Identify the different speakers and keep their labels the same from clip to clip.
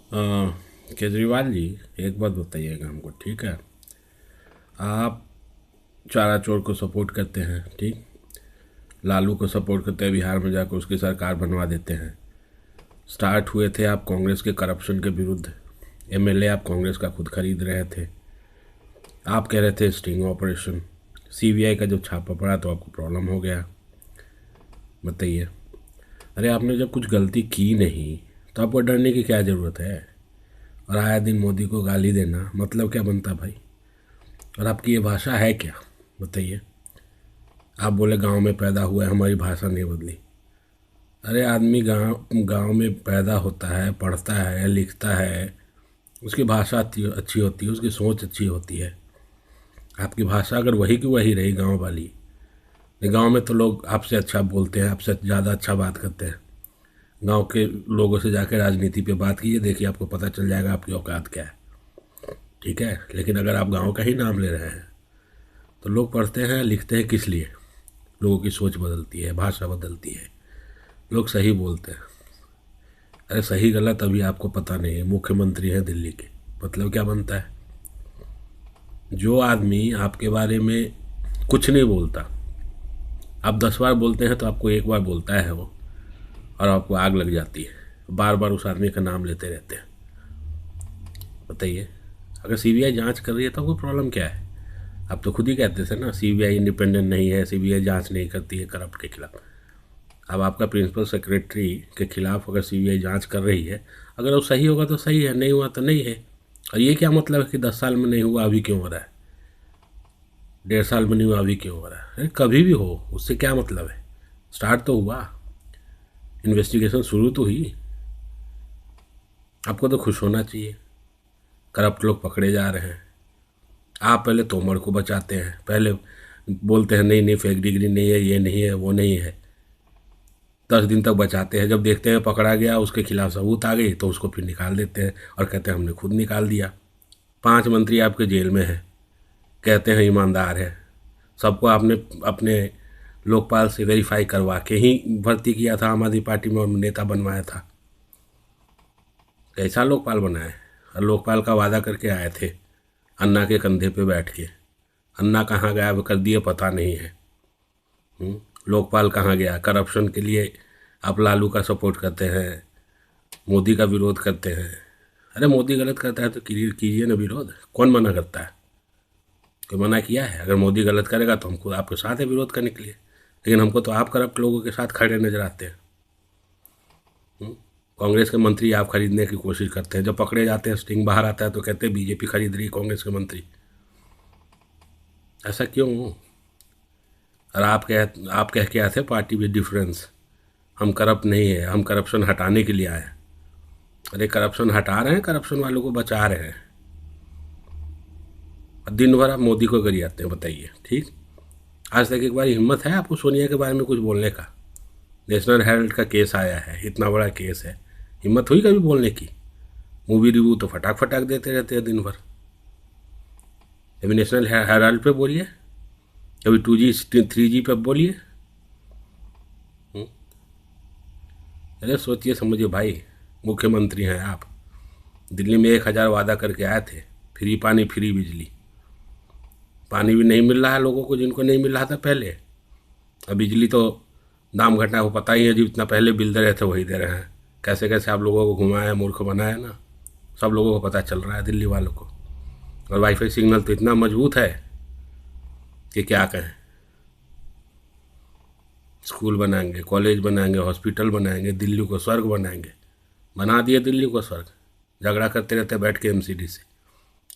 Speaker 1: अ, केजरीवाल जी, एक बात बताइएगा हमको, ठीक है? आप चारा चोर को सपोर्ट करते हैं, ठीक? लालू को सपोर्ट करते हैं, बिहार में जाकर उसकी सरकार बनवा देते हैं। स्टार्ट हुए थे आप कांग्रेस के करप्शन के विरुद्ध। एमएलए आप कांग्रेस का खुद खरीद रहे थे। आप कह रहे थे स्टिंग ऑपरेशन। सीबीआई का जब छापा पड़ा तो आपको प्रॉब्लम हो गया। बताइए। अरे आपने जब कुछ गलती की नहीं तो आपको डरने की क्या ज़रूरत है? और आया दिन मोदी को गाली देना मतलब क्या बनता भाई? और आपकी ये भाषा है क्या? बताइए। आप बोले गांव में पैदा हुआ है, हमारी भाषा नहीं बदली। अरे आदमी गांव गांव में पैदा होता है, पढ़ता है, लिखता है, उसकी भाषा अच्छी होती है, उसकी सोच अच्छी होती है। आपकी भाषा अगर वही की वही रही गांव वाली, गांव में तो लोग आपसे अच्छा बोलते हैं, आपसे ज़्यादा अच्छा बात करते हैं। गांव के लोगों से जाकर राजनीति पे बात कीजिए, देखिए आपको पता चल जाएगा आपकी औकात क्या है। ठीक है, लेकिन अगर आप गांव का ही नाम ले रहे हैं तो लोग पढ़ते हैं लिखते हैं किस लिए? लोगों की सोच बदलती है, भाषा बदलती है, लोग सही बोलते हैं। अरे सही गलत अभी आपको पता नहीं है, मुख्यमंत्री हैं दिल्ली के, मतलब क्या बनता है? जो आदमी आपके बारे में कुछ नहीं बोलता, आप 10 बार बोलते हैं तो आपको एक बार बोलता है वो, और आपको आग लग जाती है, बार बार उस आदमी का नाम लेते रहते हैं। बताइए। अगर सीबीआई जांच कर रही है तो आपको प्रॉब्लम क्या है? आप तो खुद ही कहते थे ना सीबीआई इंडिपेंडेंट नहीं है, सीबीआई जांच नहीं करती है करप्ट के खिलाफ। अब आपका प्रिंसिपल सेक्रेटरी के खिलाफ अगर सीबीआई जांच कर रही है, अगर वो सही होगा तो सही है, नहीं हुआ तो नहीं है। और ये क्या मतलब है कि 10 साल में नहीं हुआ अभी क्यों हो रहा है, 1.5 साल में नहीं हुआ अभी क्यों हो रहा है? अरे कभी भी हो, उससे क्या मतलब है? स्टार्ट तो हुआ, इन्वेस्टिगेशन शुरू तो हुई। आपको तो खुश होना चाहिए, करप्ट लोग पकड़े जा रहे हैं। आप पहले तोमर को बचाते हैं, पहले बोलते हैं नहीं नहीं फेक डिग्री नहीं है, ये नहीं है, वो नहीं है। 10 दिन तक बचाते हैं, जब देखते हैं पकड़ा गया, उसके खिलाफ सबूत आ गई तो उसको फिर निकाल देते हैं और कहते हैं हमने खुद निकाल दिया। 5 मंत्री आपके जेल में हैं, कहते हैं ईमानदार है। सबको आपने अपने लोकपाल से वेरीफाई करवा के ही भर्ती किया था आम आदमी पार्टी में और नेता बनवाया था। कैसा लोकपाल बनाए? और लोकपाल का वादा करके आए थे अन्ना के कंधे पे बैठ के। अन्ना कहाँ गया वो कर दिए पता नहीं है। लोकपाल कहाँ गया? करप्शन के लिए आप लालू का सपोर्ट करते हैं, मोदी का विरोध करते हैं। अरे मोदी गलत करता है तो कीजिए ना विरोध, कौन मना करता है? कोई मना किया है? अगर मोदी गलत करेगा तो हमको आपके साथ है विरोध करने के लिए, लेकिन हमको तो आप करप्ट लोगों के साथ खड़े नजर आते हैं। कांग्रेस के मंत्री आप खरीदने की कोशिश करते हैं, जब पकड़े जाते हैं स्टिंग बाहर आता है तो कहते हैं बीजेपी खरीद रही है कांग्रेस के मंत्री। ऐसा क्यों? और आप कह के आए थे पार्टी विद डिफरेंस, हम करप्ट नहीं है, हम करप्शन हटाने के लिए आए हैं। अरे करप्शन हटा रहे हैं, करप्शन वालों को बचा रहे हैं। और दिन भर आप मोदी को करी जाते हैं, बताइए। ठीक, आज तक एक बार हिम्मत है आपको सोनिया के बारे में कुछ बोलने का? नेशनल हेराल्ड का केस आया है, इतना बड़ा केस है, हिम्मत हुई कभी बोलने की? मूवी रिव्यू तो फटाक फटाक देते रहते हैं दिन भर। कभी नेशनल हेराल्ड पे बोलिए, कभी 2G 3G पे बोलिए। अरे सोचिए समझिए भाई, मुख्यमंत्री हैं आप, दिल्ली में 1,000 वादा करके आए थे, फ्री पानी फ्री बिजली। पानी भी नहीं मिल रहा है लोगों को जिनको नहीं मिल रहा था पहले। अब बिजली तो दाम घटा हो, पता ही है, जितना पहले बिल दे रहे थे वही दे रहे हैं। कैसे कैसे आप लोगों को घुमाया, मूर्ख बनाया ना, सब लोगों को पता चल रहा है दिल्ली वालों को। और वाईफाई सिग्नल तो इतना मजबूत है कि क्या कहें। स्कूल बनाएंगे, कॉलेज बनाएंगे, हॉस्पिटल बनाएंगे, दिल्ली को स्वर्ग बनाएंगे। बना दिए दिल्ली को स्वर्ग। झगड़ा करते रहते बैठ के एमसीडी से।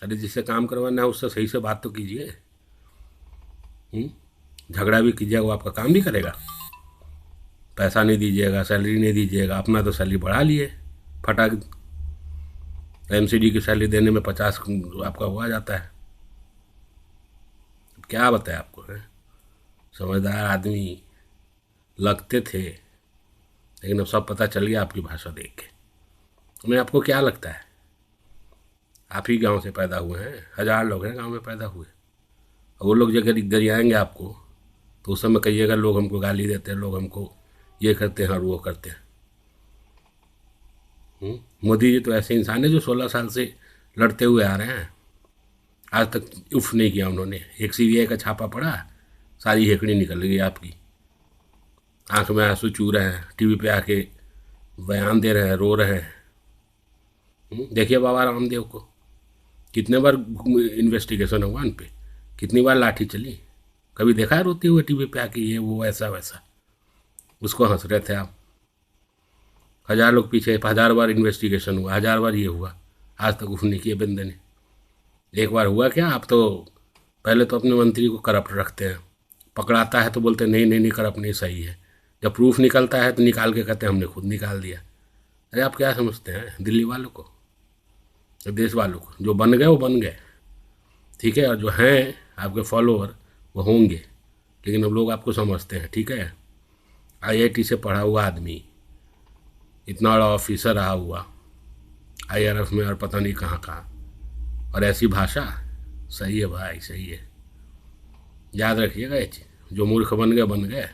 Speaker 1: अरे जिससे काम करवाना है उससे सही से बात तो कीजिए। झगड़ा भी कीजिएगा, वो आपका काम भी करेगा। पैसा नहीं दीजिएगा, सैलरी नहीं दीजिएगा, अपना तो सैलरी बढ़ा लिए फटाक। एमसीडी की सैलरी देने में 50 आपका हुआ जाता है। अब क्या बताए आपको है? समझदार आदमी लगते थे, लेकिन अब सब पता चल गया आपकी भाषा देख के। मैं आपको क्या लगता है? आप ही गांव से पैदा हुए हैं, 1,000 लोग हैं गांव में पैदा हुए। और वो लोग जगह गरियाएंगे आपको तो उस समय कहिएगा लोग हमको गाली देते हैं, लोग हमको ये करते हैं और वो करते हैं। मोदी जी तो ऐसे इंसान है जो 16 साल से लड़ते हुए आ रहे हैं, आज तक उफ नहीं किया उन्होंने। एक सीबीआई का छापा पड़ा, सारी हेकड़ी निकल गई आपकी, आंख में आंसू चू रहे हैं, टीवी पे आके बयान दे रहे हैं, रो रहे हैं। देखिए बाबा रामदेव को कितने बार इन्वेस्टिगेशन हुआ उन पे, कितनी बार लाठी चली, कभी देखा है रोते हुए टीवी पे आके ये वो ऐसा वैसा? उसको हंस रहे थे आप। 1000 लोग पीछे, 1000 बार इन्वेस्टिगेशन हुआ, 1000 बार ये हुआ, आज तक उफ नहीं किए बंदे ने। एक बार हुआ क्या? आप तो पहले तो अपने मंत्री को करप्ट रखते हैं, पकड़ाता है तो बोलते हैं नहीं नहीं नहीं करप्ट नहीं, सही है। जब प्रूफ निकलता है तो निकाल के कहते हैं हमने खुद निकाल दिया। अरे आप क्या समझते हैं दिल्ली वालों को, देश वालों को? जो बन गए वो बन गए, ठीक है, और जो हैं आपके फॉलोअर वो होंगे, लेकिन अब लोग आपको समझते हैं, ठीक है। आईआईटी से पढ़ा हुआ आदमी, इतना बड़ा ऑफिसर रहा हुआ, आईआरएफ में और पता नहीं कहाँ कहाँ, और ऐसी भाषा, सही है भाई, सही है। याद रखिएगा ये चीज़, जो मूर्ख बन गए।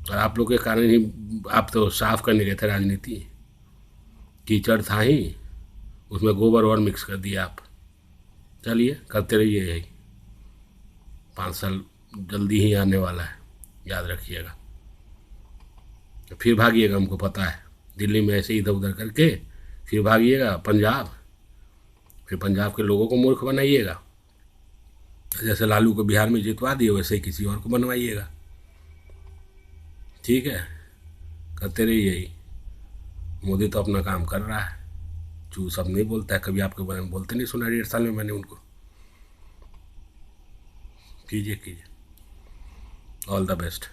Speaker 1: और आप लोग के कारण ही आप तो साफ करने गए थे राजनीति, कीचड़ था ही, उसमें गोबर और मिक्स कर दिया आप। चलिए करते रहिए यही, 5 साल जल्दी ही आने वाला है, याद रखिएगा। फिर भागिएगा, हमको पता है, दिल्ली में ऐसे इधर उधर करके फिर भागिएगा पंजाब, फिर पंजाब के लोगों को मूर्ख बनाइएगा। जैसे लालू को बिहार में जितवा दिए वैसे ही किसी और को बनवाइएगा, ठीक है। करते रहिए यही। मोदी तो अपना काम कर रहा है, चू सब नहीं बोलता है, कभी आपके बारे में बोलते नहीं सुना 1.5 साल में मैंने उनको। कीजिए कीजिए, ऑल द बेस्ट।